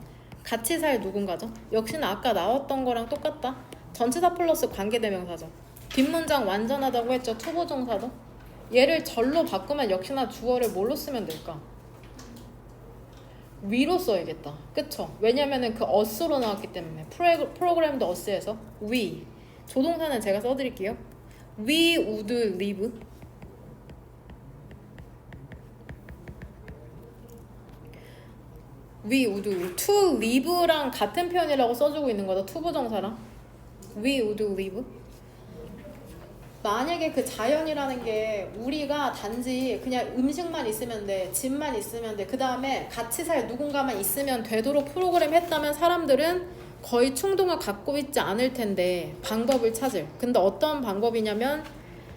같이 살 누군가죠. 역시나 아까 나왔던 거랑 똑같다. 전치사 플러스 관계대명사죠. 뒷문장 완전하다고 했죠. 투부정사도. 얘를 절로 바꾸면 역시나 주어를 뭘로 쓰면 될까? 위로 써야겠다. 그쵸? 왜냐면은 그 us로 나왔기 때문에. 프로그램도 us에서 we. 조동사는 제가 써드릴게요. We would live. We would live. To live랑 같은 표현이라고 써주고 있는 거다. 투부정사랑. We would live. 만약에 그 자연이라는 게 우리가 단지 그냥 음식만 있으면 돼, 집만 있으면 돼, 그 다음에 같이 살 누군가만 있으면 되도록 프로그램 했다면 사람들은 거의 충동을 갖고 있지 않을 텐데 방법을 찾을. 근데 어떤 방법이냐면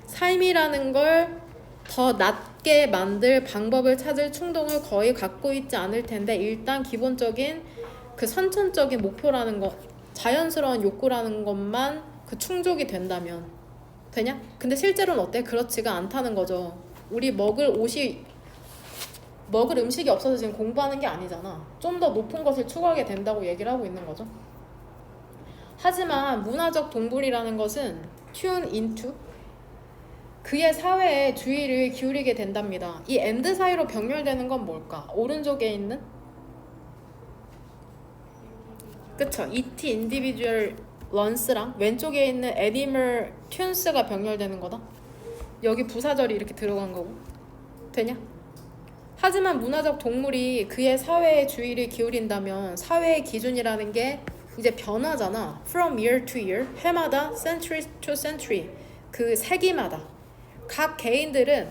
삶이라는 걸 더 낮게 만들 방법을 찾을 충동을 거의 갖고 있지 않을 텐데 일단 기본적인 그 선천적인 목표라는 거, 자연스러운 욕구라는 것만 그 충족이 된다면 되냐? 근데 실제로는 어때? 그렇지가 않다는 거죠. 우리 먹을 음식이 없어서 지금 공부하는 게 아니잖아. 좀 더 높은 것을 추구하게 된다고 얘기를 하고 있는 거죠. 하지만 문화적 동물이라는 것은 tune into 그의 사회에 주의를 기울이게 된답니다. 이 and 사이로 병렬되는 건 뭘까? 오른쪽에 있는 그쵸? ET individual 런스랑 왼쪽에 있는 애니멀 튠스가 병렬되는 거다. 여기 부사절이 이렇게 들어간 거고. 되냐? 하지만 문화적 동물이 그의 사회에 주의를 기울인다면 사회의 기준이라는 게 이제 변하잖아. From year to year, 해마다, century to century, 그 세기마다 각 개인들은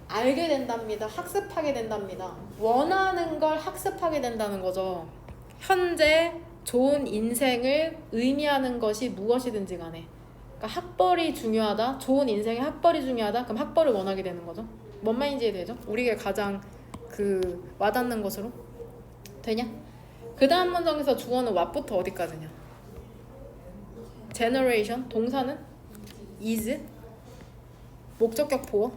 알게 된답니다. 학습하게 된답니다. 원하는 걸 학습하게 된다는 거죠. 현재 좋은 인생을 의미하는 것이 무엇이든지 간에, 그러니까 학벌이 중요하다, 좋은 인생의 학벌이 중요하다, 그럼 학벌을 원하게 되는 거죠. 뭔 말인지 되죠? 우리가 가장 그 와닿는 것으로 되냐? 그 다음 문장에서 주어는 what부터 어디까지냐? generation, 동사는 is, 목적격 보어,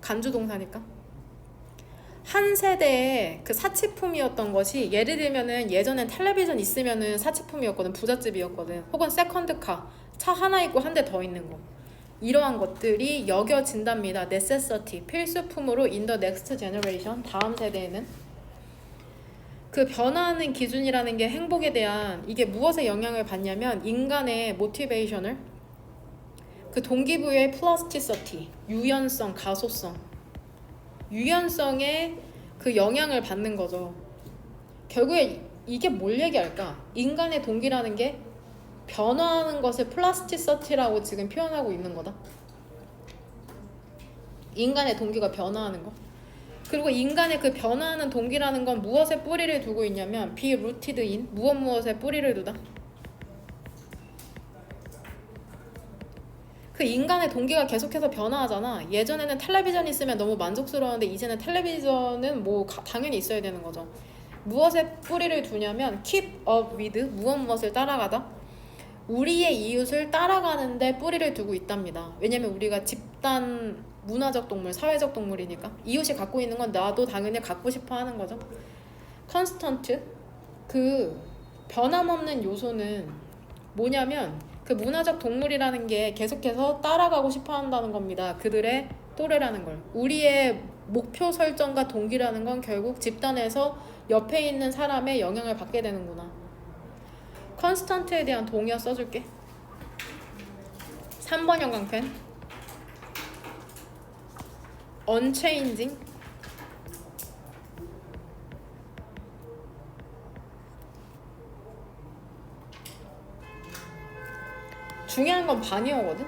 간주 동사니까. 한 세대의 그 사치품이었던 것이, 예를 들면은 예전엔 텔레비전 있으면은 사치품이었거든. 부잣집이었거든. 혹은 세컨드카, 차 하나 있고 한 대 더 있는 거. 이러한 것들이 여겨진답니다. necessity, 필수품으로 in the next generation, 다음 세대에는. 그 변화하는 기준이라는 게 행복에 대한, 이게 무엇에 영향을 받냐면 인간의 모티베이션을, 그 동기부여의 플라스티시티, 유연성, 가소성, 유연성에 그 영향을 받는 거죠. 결국에 이게 뭘 얘기할까? 인간의 동기라는 게 변화하는 것을 플라스티시티라고 지금 표현하고 있는 거다. 인간의 동기가 변화하는 거. 그리고 인간의 그 변화하는 동기라는 건 무엇에 뿌리를 두고 있냐면 be rooted in, 무엇에 뿌리를 두다. 그 인간의 동기가 계속해서 변화하잖아. 예전에는 텔레비전이 있으면 너무 만족스러웠는데 이제는 텔레비전은 뭐 당연히 있어야 되는 거죠. 무엇에 뿌리를 두냐면 keep up with, 무엇을 따라가다. 우리의 이웃을 따라가는데 뿌리를 두고 있답니다. 왜냐면 우리가 집단 문화적 동물, 사회적 동물이니까 이웃이 갖고 있는 건 나도 당연히 갖고 싶어 하는 거죠. constant, 그 변함없는 요소는 뭐냐면 그 문화적 동물이라는 게 계속해서 따라가고 싶어 한다는 겁니다. 그들의 또래라는 걸. 우리의 목표 설정과 동기라는 건 결국 집단에서 옆에 있는 사람의 영향을 받게 되는구나. 컨스턴트에 대한 동의어 써줄게. 3번 형광펜. unchanging, 중요한 건 반이어거든.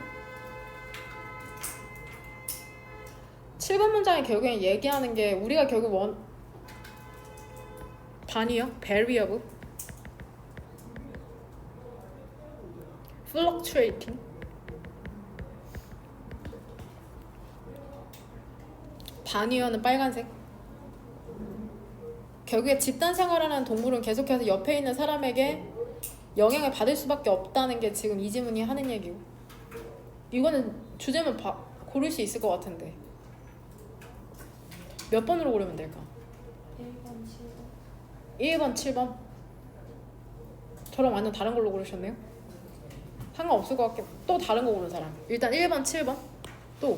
7번 문장이 결국엔 얘기하는 게 우리가 결국 반이요? variable, fluctuating. 반이어는 빨간색. 결국에 집단 생활하는 동물은 계속해서 옆에 있는 사람에게 영향을 받을 수밖에 없다는 게 지금 이 지문이 하는 얘기고, 이거는 주제만 고를 수 있을 것 같은데 몇 번으로 고르면 될까? 1번, 7번. 저랑 완전 다른 걸로 고르셨네요? 상관없을 것 같게 또 다른 거 고르는 사람. 일단 1번, 7번. 또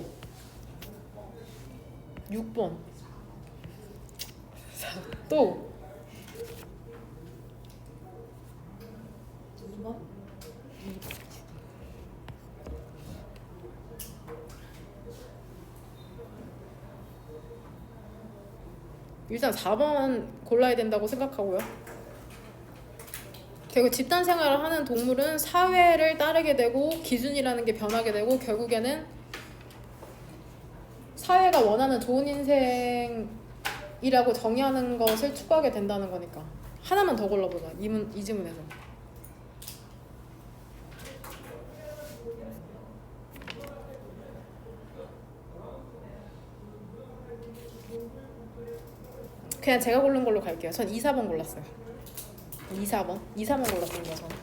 6번. 또 2번? 일단 4번 골라야 된다고 생각하고요. 결국 집단 생활을 하는 동물은 사회를 따르게 되고 기준이라는 게 변하게 되고 결국에는 사회가 원하는 좋은 인생이라고 정의하는 것을 추구하게 된다는 거니까. 하나만 더 골라보자. 이 지문에서. 그냥 제가 고른 걸로 갈게요. 전 2, 4번 골랐어요. 2, 4번 골랐습니다. 저는.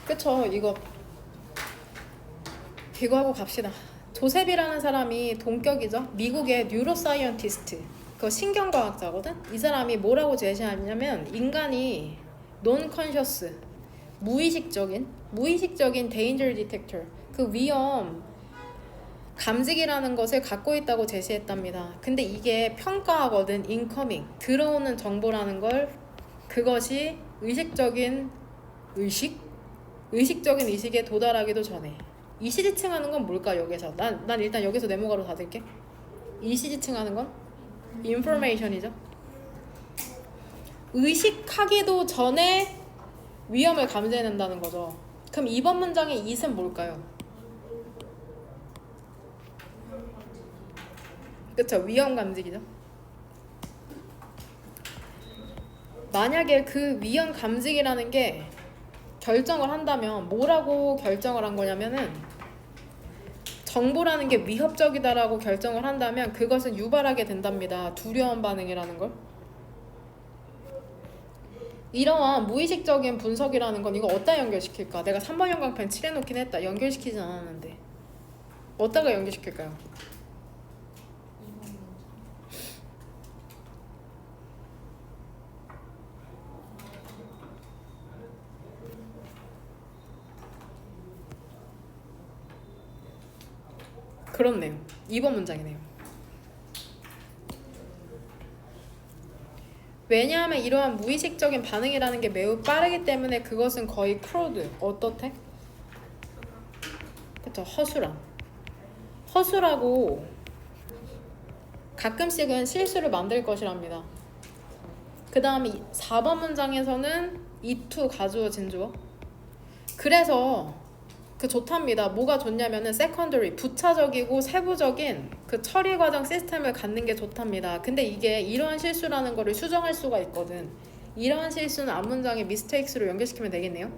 그쵸. 이거 하고 갑시다. 조셉이라는 사람이 동격이죠. 미국의 뉴로사이언티스트, 그 신경과학자거든. 이 사람이 뭐라고 제시하냐면 인간이 non-conscious, 무의식적인 danger detector, 그 위험 감지기라는 것을 갖고 있다고 제시했답니다. 근데 이게 평가하거든. incoming, 들어오는 정보라는 걸, 그것이 의식적인 의식에 도달하기도 전에. 이시지층하는 건 뭘까? 여기서 난 일단 여기서 네모가로 닫을게. 이시지층하는 건 information이죠. 의식하기도 전에 위험을 감지해낸다는 거죠. 그럼 이번 문장의 it은 뭘까요? 그쵸, 위험 감지기죠. 만약에 그 위험 감지기라는 게 결정을 한다면 뭐라고 결정을 한 거냐면은, 정보라는 게 위협적이다라고 결정을 한다면 그것은 유발하게 된답니다. 두려움 반응이라는 걸. 이러한 무의식적인 분석이라는 건 이거 어디다 연결시킬까? 내가 3번 형광펜 칠해놓긴 했다. 연결시키진 않았는데 어디다가 연결시킬까요? 2번 그렇네요. 2번 문장이네요. 왜냐하면 이러한 무의식적인 반응이라는 게 매우 빠르기 때문에 그것은 거의 크로드, 어떻대? 그쵸, 허술하고 가끔씩은 실수를 만들 것이랍니다. 그 다음에 4번 문장에서는 이투 가주어진 주어. 그래서 그 좋답니다. 뭐가 좋냐면은 secondary, 부차적이고 세부적인 그 처리 과정 시스템을 갖는 게 좋답니다. 근데 이게 이러한 실수라는 거를 수정할 수가 있거든. 이러한 실수는 앞문장의 mistakes로 연결시키면 되겠네요.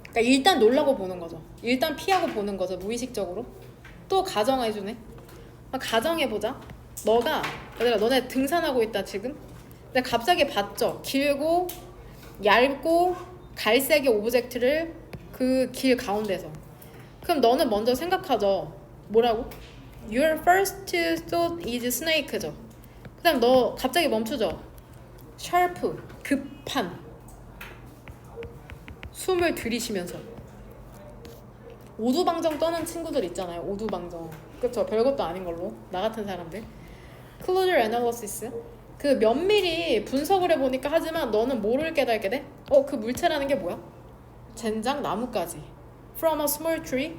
그러니까 일단 놀라고 보는 거죠. 일단 피하고 보는 거죠. 무의식적으로. 또 가정해주네. 가정해보자. 얘들아, 너네 등산하고 있다 지금. 근데 갑자기 봤죠. 길고 얇고 갈색의 오브젝트를 그 길 가운데서. 그럼 너는 먼저 생각하죠. 뭐라고? Your first thought is snake죠. 그 다음 너 갑자기 멈추죠. sharp, 급한. 숨을 들이쉬면서. 오두방정 떠는 친구들 있잖아요. 오두방정. 그쵸? 별것도 아닌 걸로. 나 같은 사람들. Closer analysis. 그 면밀히 분석을 해보니까, 하지만 너는 뭐를 깨닫게 돼? 그 물체라는 게 뭐야? 젠장 나뭇가지. From a small tree.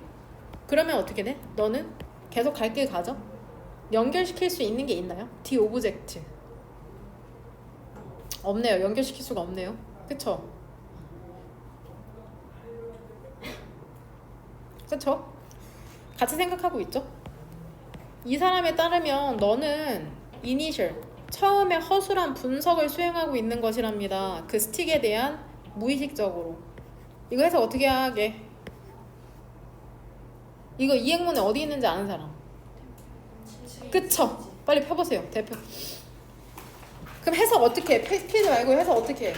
그러면 어떻게 돼? 너는 계속 갈 길 가죠? 연결시킬 수 있는 게 있나요? D 오브젝트 없네요. 연결시킬 수가 없네요. 그쵸? 그쵸? 같이 생각하고 있죠? 이 사람에 따르면 너는 이니셜 처음에 허술한 분석을 수행하고 있는 것이랍니다. 그 스틱에 대한 무의식적으로. 이거 해서 어떻게 하게? 이거 이 행문에 어디 있는지 아는 사람? 그쵸? 빨리 펴보세요. 대표. 그럼 해석 어떻게 해? 피지 말고 해석 어떻게 해?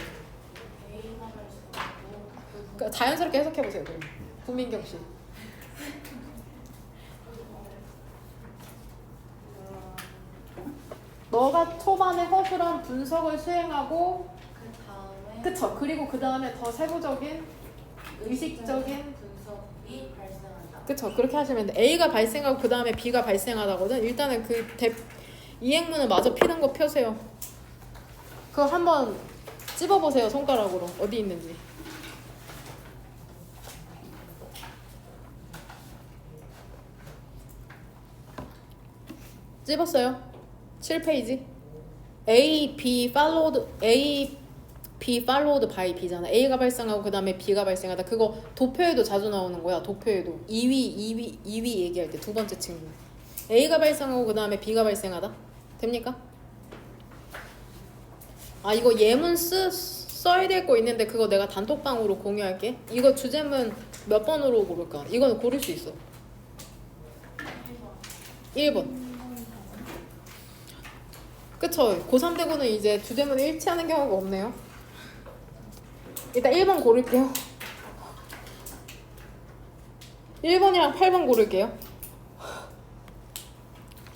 A가 발생하고 그러니까 자연스럽게 해석해보세요. 그럼. 구민경 씨. 너가 초반에 허술한 분석을 수행하고 그 다음에 그쵸? 그리고 그 다음에 더 세부적인 의식적인 분석이 발생한다. 그쵸? 그렇게 하시면 돼. A가 발생하고 그 다음에 B가 발생하다거든. 일단은 이 행문을 마저 피는 거 펴세요. 그거 한번 찝어보세요. 손가락으로 어디 있는지. 찝었어요. 7페이지. A, B followed by B잖아. A가 발생하고 그 다음에 B가 발생하다. 그거 도표에도 자주 나오는 거야. 도표에도 2위 얘기할 때 두 번째 친구. A가 발생하고 그 다음에 B가 발생하다. 됩니까? 아 이거 예문 써야 될 거 있는데 그거 내가 단톡방으로 공유할게. 이거 주제문 몇 번으로 고를까? 이거는 고를 수 있어. 1번. 그쵸? 고3 되고는 이제 주제문을 일치하는 경우가 없네요. 일단 1번 고를게요. 1번이랑 8번 고를게요.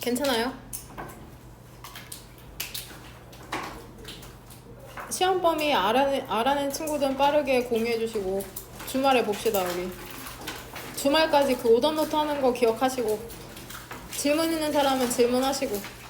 괜찮아요? 시험 범위 알아낸 친구들은 빠르게 공유해 주시고 주말에 봅시다 우리. 주말까지 그 오답노트 하는 거 기억하시고 질문 있는 사람은 질문하시고